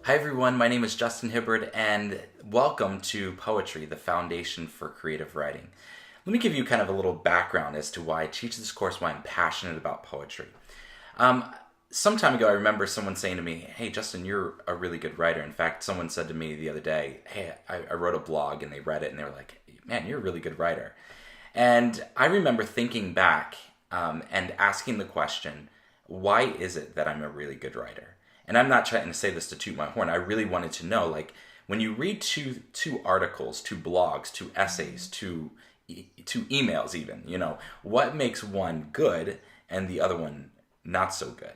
Hi everyone, my name is Justin Hibbard and welcome to Poetry, the Foundation for Creative Writing. Let me give you kind of a little background as to why I teach this course, why I'm passionate about poetry. Some time ago I remember someone saying to me, hey Justin, you're a really good writer. In fact, someone said to me the other day, hey, I wrote a blog, and they read it and they were like, man, you're a really good writer. And I remember thinking back and asking the question, why is it that I'm a really good writer? And I'm not trying to say this to toot my horn. I really wanted to know, like, when you read two articles, two blogs, two essays, two emails even, what makes one good and the other one not so good?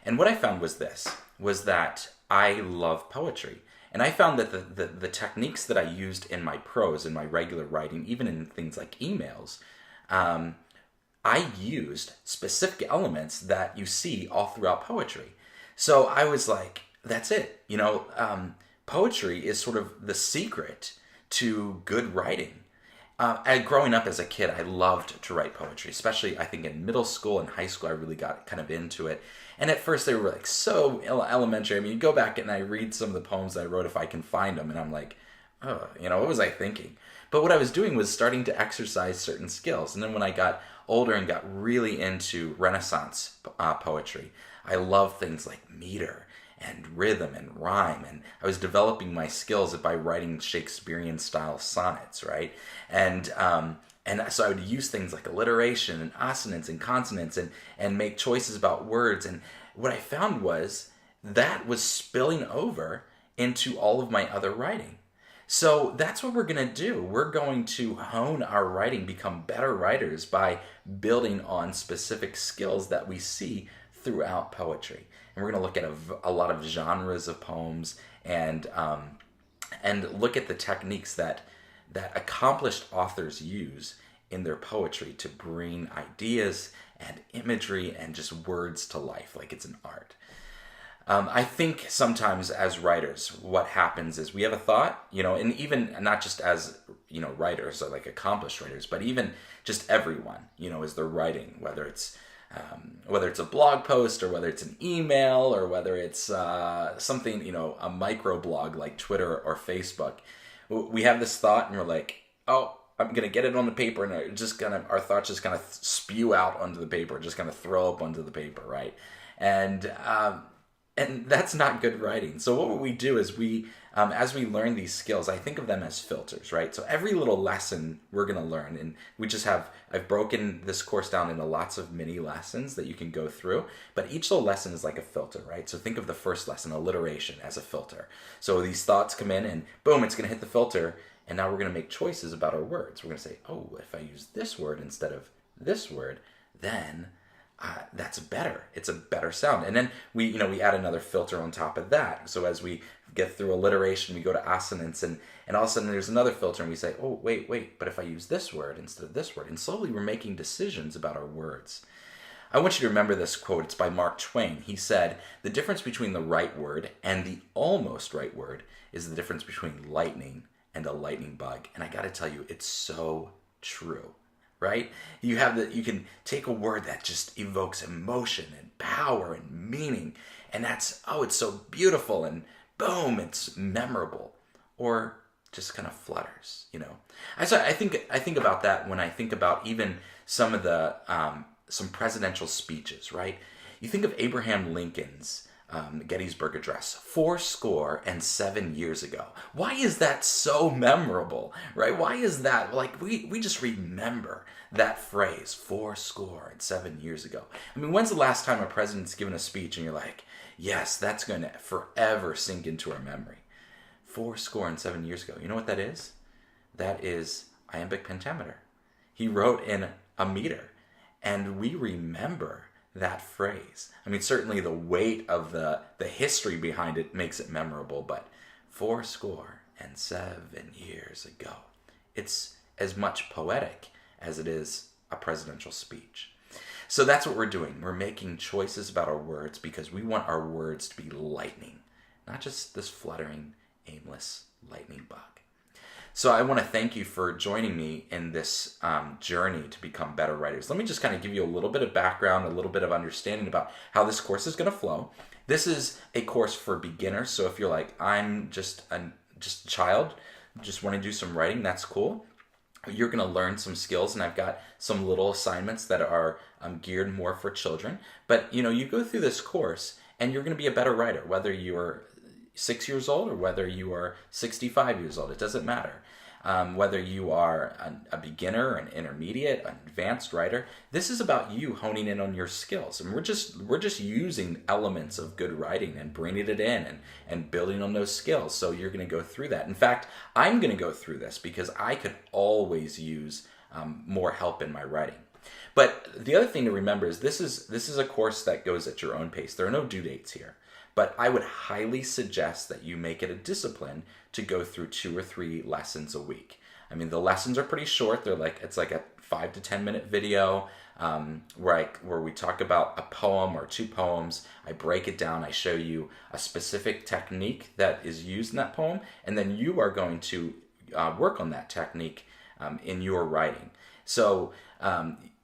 And what I found was that I love poetry. And I found that the techniques that I used in my prose, in my regular writing, even in things like emails, I used specific elements that you see all throughout poetry. So I was like, that's it. Poetry is sort of the secret to good writing. Growing up as a kid, I loved to write poetry, especially I think in middle school and high school, I really got kind of into it. And at first they were like so elementary. I mean, you go back and I read some of the poems that I wrote if I can find them, and I'm like, oh, what was I thinking? But what I was doing was starting to exercise certain skills. And then when I got older and got really into Renaissance poetry, I love things like meter and rhythm and rhyme, and I was developing my skills by writing Shakespearean style sonnets, right? And so I would use things like alliteration and assonance and consonants and make choices about words. And what I found was that was spilling over into all of my other writing. So that's what we're going to do. We're going to hone our writing, become better writers by building on specific skills that we see throughout poetry. And we're going to look at a lot of genres of poems and look at the techniques that accomplished authors use in their poetry to bring ideas and imagery and just words to life like it's an art. I think sometimes as writers, what happens is we have a thought, and even not just as, writers or like accomplished writers, but even just everyone, as they're writing, whether it's a blog post or whether it's an email or whether it's something, a micro blog like Twitter or Facebook. We have this thought and we're like, oh, I'm going to get it on the paper, and our thoughts just kind of spew out onto the paper, just kind of throw up onto the paper, right? And that's not good writing. So what we do is as we learn these skills, I think of them as filters, right? So every little lesson we're going to learn, and I've broken this course down into lots of mini lessons that you can go through, but each little lesson is like a filter, right? So think of the first lesson, alliteration, as a filter. So these thoughts come in and boom, it's going to hit the filter, and now we're going to make choices about our words. We're going to say, oh, if I use this word instead of this word, then that's better. It's a better sound. And then we add another filter on top of that. So as we get through alliteration, we go to assonance, and all of a sudden there's another filter, and we say, oh, wait, but if I use this word instead of this word, and slowly we're making decisions about our words. I want you to remember this quote. It's by Mark Twain. He said, the difference between the right word and the almost right word is the difference between lightning and a lightning bug. And I got to tell you, it's so true. Right? You can take a word that just evokes emotion and power and meaning, and it's so beautiful, and boom, it's memorable, or just kind of flutters, I think about that when I think about even some of the some presidential speeches, right? You think of Abraham Lincoln's Gettysburg Address 77 years ago. Why is that so memorable, right? Why is that? Like, we just remember that phrase, 77 years ago. I mean, when's the last time a president's given a speech and you're like, yes, that's going to forever sink into our memory? 77 years ago. You know what that is? That is iambic pentameter. He wrote in a meter, and we remember that phrase. I mean, certainly the weight of the history behind it makes it memorable, but 77 years ago. It's as much poetic as it is a presidential speech. So that's what we're doing. We're making choices about our words because we want our words to be lightning, not just this fluttering, aimless lightning bug. So I want to thank you for joining me in this journey to become better writers. Let me just kind of give you a little bit of background, a little bit of understanding about how this course is going to flow. This is a course for beginners. So if you're like, I'm just a child, just want to do some writing, that's cool. You're going to learn some skills, and I've got some little assignments that are geared more for children. But you go through this course and you're going to be a better writer, whether you're 6 years old or whether you are 65 years old. It doesn't matter. Whether you are a beginner, an intermediate, an advanced writer, this is about you honing in on your skills. And we're just using elements of good writing and bringing it in and building on those skills. So you're going to go through that. In fact, I'm going to go through this because I could always use more help in my writing. But the other thing to remember is this is a course that goes at your own pace. There are no due dates here. But I would highly suggest that you make it a discipline to go through 2 or 3 lessons a week. I mean, the lessons are pretty short. It's like a 5 to 10 minute video where we talk about a poem or 2 poems. I break it down. I show you a specific technique that is used in that poem, and then you are going to work on that technique in your writing. So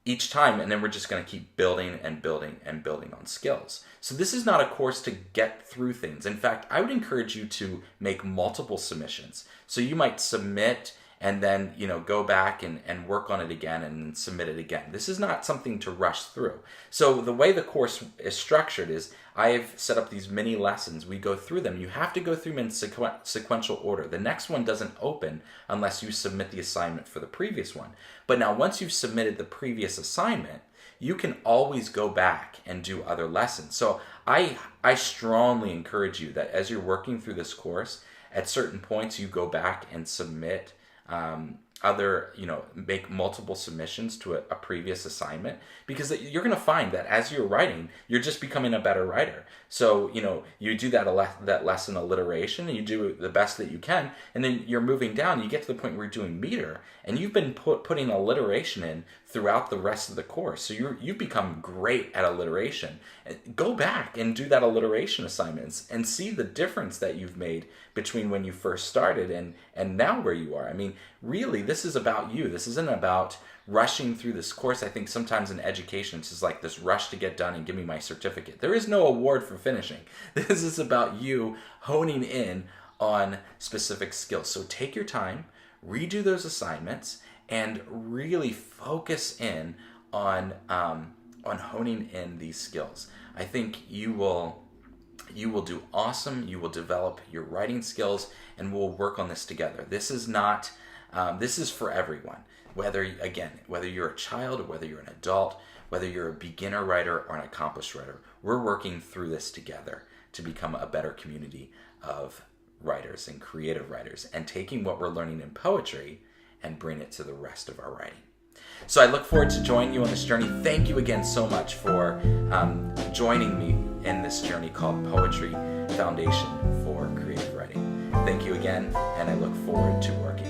each time, and then we're just going to keep building and building and building on skills. So this is not a course to get through things. In fact, I would encourage you to make multiple submissions. So you might submit and then go back and work on it again and submit it again. This is not something to rush through. So the way the course is structured is I've set up these mini lessons. We go through them. You have to go through them in sequential order. The next one doesn't open unless you submit the assignment for the previous one. But now once you've submitted the previous assignment, you can always go back and do other lessons. So I strongly encourage you that as you're working through this course, at certain points you go back and submit make multiple submissions to a previous assignment, because you're going to find that as you're writing, you're just becoming a better writer. So, you do that lesson alliteration, and you do the best that you can, and then you're moving down, you get to the point where you're doing meter, and you've been putting alliteration in throughout the rest of the course. So you've become great at alliteration. Go back and do that alliteration assignments and see the difference that you've made between when you first started and now where you are. I mean, really, this is about you. This isn't about rushing through this course. I think sometimes in education, it's just like this rush to get done and give me my certificate. There is no award for finishing. This is about you honing in on specific skills. So take your time, redo those assignments, and really focus in on honing in these skills. I think you will do awesome. You will develop your writing skills, and we'll work on this together. This is not. This is for everyone. Whether you're a child or whether you're an adult, whether you're a beginner writer or an accomplished writer, we're working through this together to become a better community of writers and creative writers, and taking what we're learning in poetry and bring it to the rest of our writing. So I look forward to joining you on this journey. Thank you again so much for joining me in this journey called Poetry Foundation for Creative Writing. Thank you again, and I look forward to working